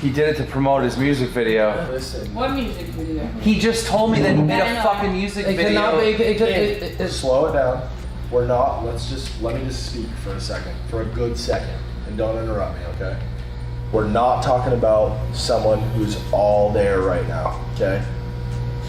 He did it to promote his music video. Listen. What music video? He just told me that he made a fucking music video. Slow it down. We're not. Let me just speak for a second, for a good second, and don't interrupt me, okay? We're not talking about someone who's all there right now, okay?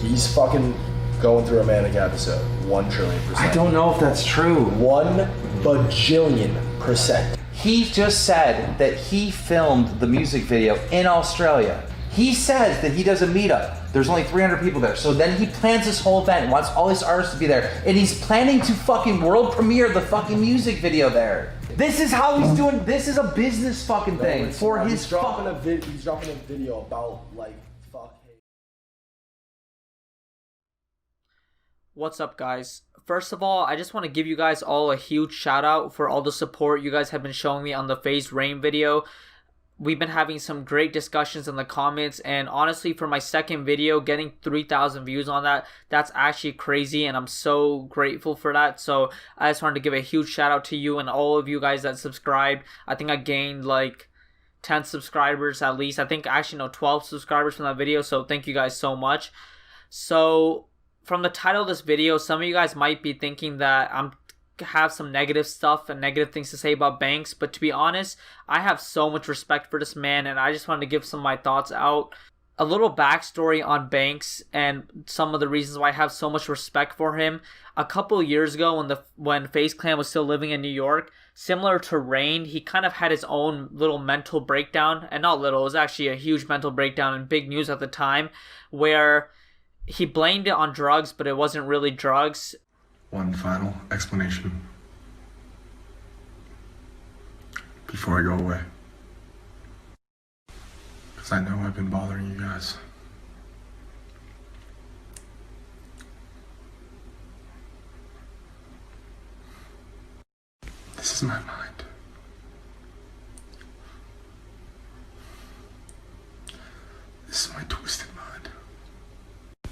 He's fucking going through a manic episode, 1,000,000,000,000%. I don't know if that's true. 1,000,000,000%. He just said that he filmed the music video in Australia. He says that he does a meetup. There's only 300 people there. So then he plans this whole event and wants all his artists to be there. And he's planning to fucking world premiere the fucking music video there. This is how he's doing. This is a business fucking thing for his. He's dropping a video about like fuck. What's up, guys? First of all, I just want to give you guys all a huge shout out for all the support you guys have been showing me on the Faze Rain video. We've been having some great discussions in the comments, and honestly, for my second video, getting 3,000 views on that, that's actually crazy, and I'm so grateful for that. So I just wanted to give a huge shout out to you and all of you guys that subscribed. I think I gained like 10 subscribers at least. I think actually no, 12 subscribers from that video, so thank you guys so much. So from the title of this video, some of you guys might be thinking that I'm have some negative stuff and negative things to say about Banks, but to be honest, I have so much respect for this man, and I just wanted to give some of my thoughts out. A little backstory on Banks and some of the reasons why I have so much respect for him. A couple years ago when Faze Clan was still living in New York, similar to Rain, he kind of had his own little mental breakdown, and not little, it was actually a huge mental breakdown and big news at the time, where he blamed it on drugs, but it wasn't really drugs. One final explanation before I go away, because I know I've been bothering you guys. This is my mind. This is my twisted mind.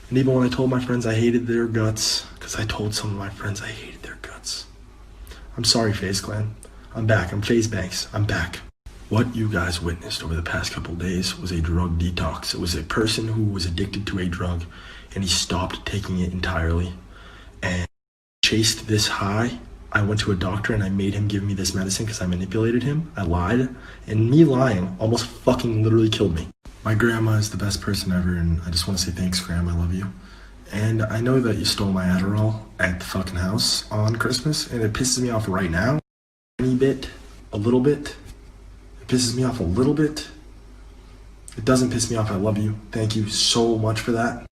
And even when I told my friends I hated their guts, because I told some of my friends I hated their guts. I'm sorry, Faze Clan. I'm back. I'm Faze Banks. I'm back. What you guys witnessed over the past couple days was a drug detox. It was a person who was addicted to a drug, and he stopped taking it entirely and chased this high. I went to a doctor and I made him give me this medicine because I manipulated him. I lied, and me lying almost fucking literally killed me. My grandma is the best person ever, and I just want to say thanks, Grandma. I love you. And I know that you stole my Adderall at the fucking house on Christmas, and it pisses me off right now. A little bit. It pisses me off a little bit. It doesn't piss me off. I love you. Thank you so much for that.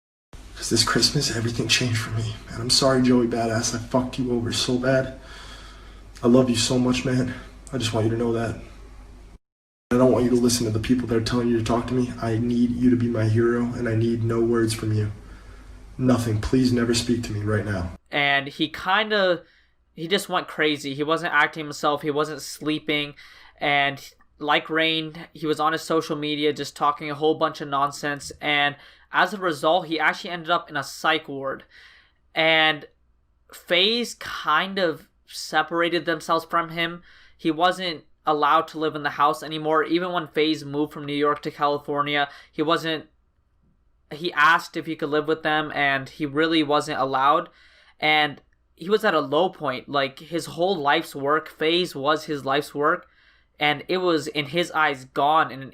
Because this Christmas, everything changed for me. And I'm sorry, Joey Badass. I fucked you over so bad. I love you so much, man. I just want you to know that. I don't want you to listen to the people that are telling you to talk to me. I need you to be my hero, and I need no words from you. Nothing. Please never speak to me right now. And he just went crazy. He wasn't acting himself. He wasn't sleeping. And like Rain, he was on his social media just talking a whole bunch of nonsense. And as a result, he actually ended up in a psych ward. And Faze kind of separated themselves from him. He wasn't allowed to live in the house anymore. Even when Faze moved from New York to California, he asked if he could live with them, and he really wasn't allowed. And he was at a low point. Like, his whole life's work, Faze was his life's work, and it was in his eyes gone in an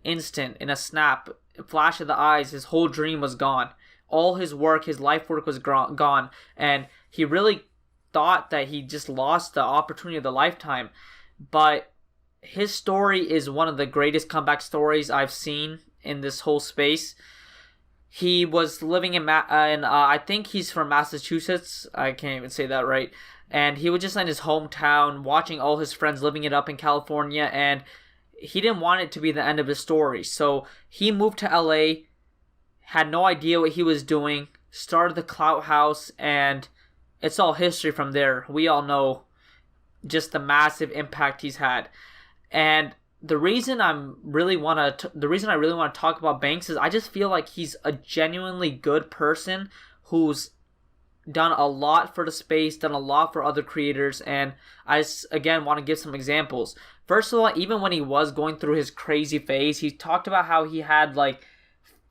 instant, in a snap, a flash of the eyes. His whole dream was gone. All his work, his life work was gone, and he really thought that he just lost the opportunity of the lifetime. But his story is one of the greatest comeback stories I've seen in this whole space. He was living in I think he's from Massachusetts. I can't even say that right. And he was just in his hometown, watching all his friends living it up in California, and he didn't want it to be the end of his story. So he moved to LA, had no idea what he was doing, started the Clout House, and it's all history from there. We all know just the massive impact he's had. And the reason I really want to talk about Banks is I just feel like he's a genuinely good person who's done a lot for the space, done a lot for other creators, and I just, again, want to give some examples. first of all, even when he was going through his crazy phase, he talked about how he had like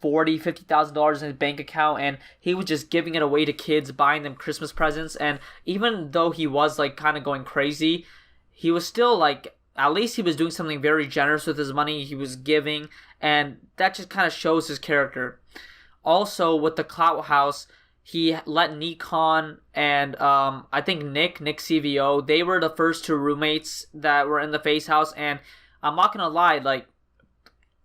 $50,000 in his bank account, and he was just giving it away to kids, buying them Christmas presents. And even though he was like kind of going crazy, he was still like, at least he was doing something very generous with his money. He was giving, and that just kind of shows his character. Also, with the Clout House, he let Nikon and I think Nick CVO, they were the first two roommates that were in the Faze house. And I'm not gonna lie, like,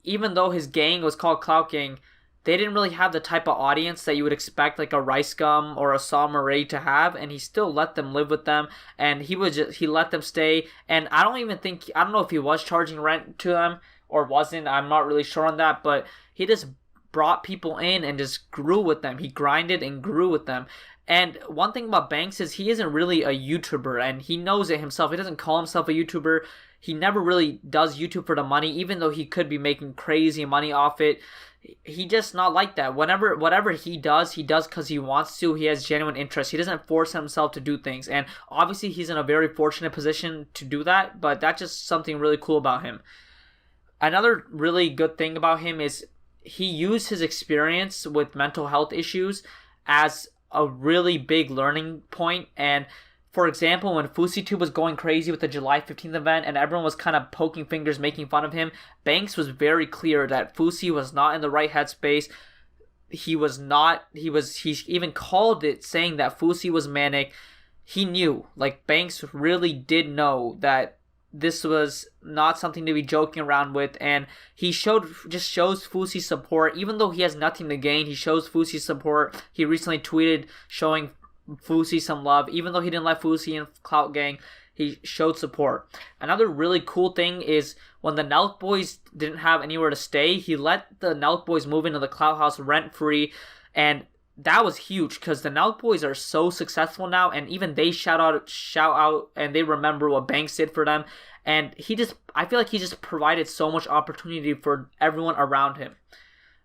even though his gang was called Clout Gang, they didn't really have the type of audience that you would expect like a Rice Gum or a Saw Murray to have, and he still let them live with them, and he let them stay. And I don't know if he was charging rent to them or wasn't. I'm not really sure on that, but he just brought people in and just grew with them. He grinded and grew with them. And one thing about Banks is he isn't really a YouTuber, and he knows it himself. He doesn't call himself a YouTuber. He never really does YouTube for the money, even though he could be making crazy money off it. He just not like that. Whatever he does because he wants to. He has genuine interest. He doesn't force himself to do things. And obviously he's in a very fortunate position to do that, but that's just something really cool about him. Another really good thing about him is he used his experience with mental health issues as a really big learning point. And for example, when FouseyTube was going crazy with the July 15th event and everyone was kind of poking fingers, making fun of him, Banks was very clear that Fousey was not in the right headspace. He even called it, saying that Fousey was manic. He knew, like, Banks really did know that this was not something to be joking around with, and he shows Fousey's support. Even though he has nothing to gain, he shows Fousey's support. He recently tweeted showing Fousey some love. Even though he didn't let Fousey in Clout Gang, he showed support. Another really cool thing is when the Nelk Boys didn't have anywhere to stay, he let the Nelk Boys move into the Clout House rent-free, and that was huge because the Nelk Boys are so successful now, and even they shout out and they remember what Banks did for them. And I feel like he just provided so much opportunity for everyone around him.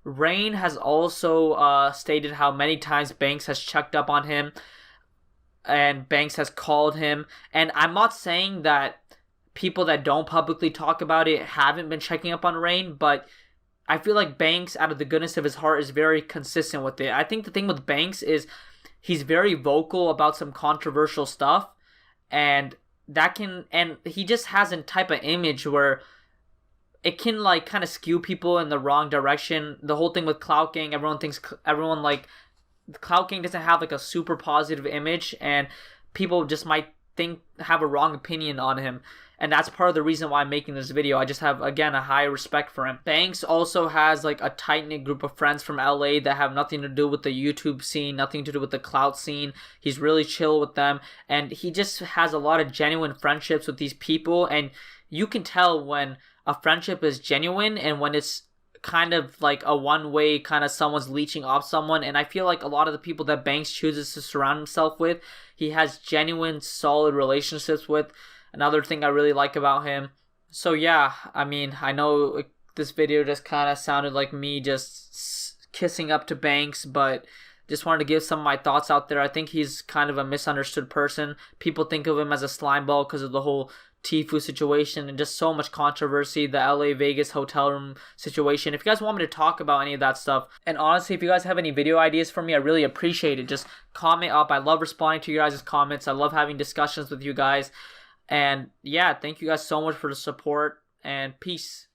Rain has also stated how many times Banks has checked up on him and Banks has called him. And I'm not saying that people that don't publicly talk about it haven't been checking up on Rain, but I feel like Banks, out of the goodness of his heart, is very consistent with it. I think the thing with Banks is he's very vocal about some controversial stuff, and he just has a type of image where it can like kind of skew people in the wrong direction. The whole thing with Clout Gang, everyone like the Clout Gang doesn't have like a super positive image, and people just might have a wrong opinion on him. And that's part of the reason why I'm making this video. I just have, again, a high respect for him. Banks also has like a tight-knit group of friends from LA that have nothing to do with the YouTube scene, nothing to do with the clout scene. He's really chill with them, and he just has a lot of genuine friendships with these people. And you can tell when a friendship is genuine and when it's kind of like a one-way, kind of someone's leeching off someone. And I feel like a lot of the people that Banks chooses to surround himself with, he has genuine, solid relationships with. Another thing I really like about him. So yeah, I mean, I know this video just kind of sounded like me just kissing up to Banks, but just wanted to give some of my thoughts out there. I think he's kind of a misunderstood person. People think of him as a slimeball because of the whole Tfue situation and just so much controversy, the LA Vegas hotel room situation. If you guys want me to talk about any of that stuff, and honestly, if you guys have any video ideas for me, I really appreciate it. Just comment up. I love responding to your guys' comments. I love having discussions with you guys. And yeah, thank you guys so much for the support, and peace.